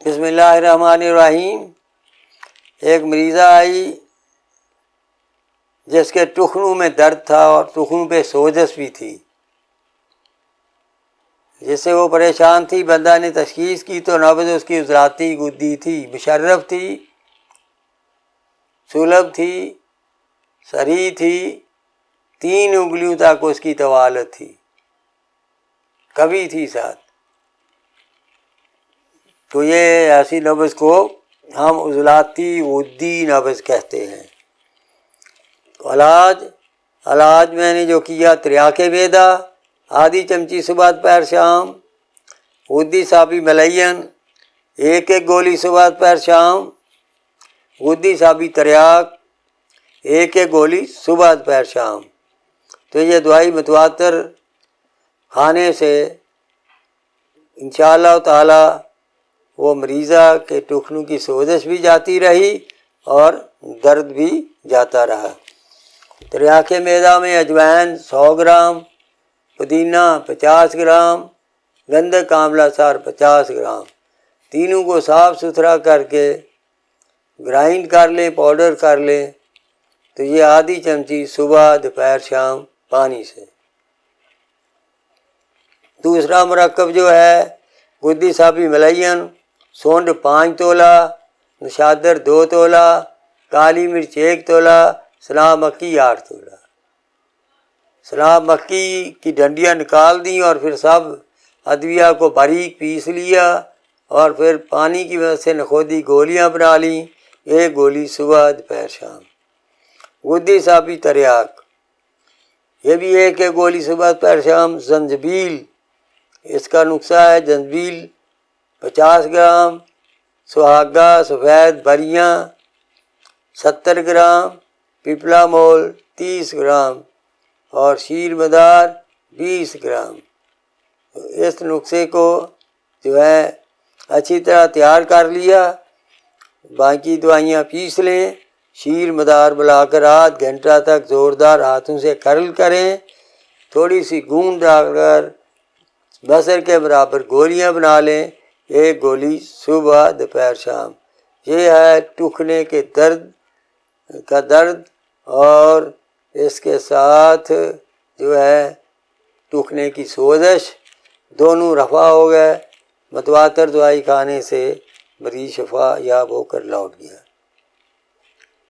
بسم اللہ الرحمن الرحیم۔ ایک مریضہ آئی جس کے ٹخنوں میں درد تھا اور ٹخنوں پہ سوزش بھی تھی، جس سے وہ پریشان تھی۔ بندہ نے تشخیص کی تو نبض اس کی عضلاتی گدی تھی، مشرف تھی، سلب تھی، سری تھی، 3 انگلیوں تک اس کی طوالت تھی، کبھی تھی ساتھ۔ تو یہ ایسی نبض کو ہم عضلاتی غدی نبض کہتے ہیں۔ علاج میں نے جو کیا، تریاک معدہ آدھی چمچی صبح دوپہر شام، غدی سابی ملین 1 گولی صبح دوپہر شام، غدی سابی تریاک 1 گولی صبح دوپہر شام۔ تو یہ دوائی متواتر کھانے سے انشاءاللہ تعالی وہ مریضہ کے ٹخنوں کی سوزش بھی جاتی رہی اور درد بھی جاتا رہا۔ تریاک معدہ میں اجوائن 100 گرام، پودینہ 50 گرام، گندھک آملہ سار 50 گرام، تینوں کو صاف ستھرا کر کے گرائنڈ کر لیں، پاؤڈر کر لیں۔ تو یہ آدھی چمچی صبح دوپہر شام پانی سے۔ دوسرا مرکب جو ہے غدی سابی ملین، سونڈ 5 تولہ، نشادر 2 تولہ، کالی مرچ 1 تولہ، سلام مکی 8 تولہ۔ سلام مکی کی ڈنڈیاں نکال دیں اور پھر سب ادویہ کو باریک پیس لیا اور پھر پانی کی مدد سے نخودی گولیاں بنا لیں، 1 گولی صبح دوپہر شام۔ غدی سابی تریاک، یہ بھی 1 گولی صبح دوپہر شام۔ زنجبیل، اس کا نسخہ ہے زنجبیل 50 گرام، سہاگہ سفید بریاں 70 گرام، پیپلا مول 30 گرام اور شیر مدار 20 گرام۔ اس نسخے کو جو ہے اچھی طرح تیار کر لیا، باقی دوائیاں پیس لیں، شیر مدار ملا کر آدھ گھنٹہ تک زوردار ہاتھوں سے کرل کریں، تھوڑی سی گوند ڈال کر بصر کے برابر گولیاں بنا لیں، 1 گولی صبح دوپہر شام۔ یہ ہے ٹخنے کے درد اور اس کے ساتھ جو ہے ٹخنے کی سوزش، دونوں رفع ہو گئے۔ متواتر دوائی کھانے سے مریض شفا یاب ہو کر لوٹ گیا۔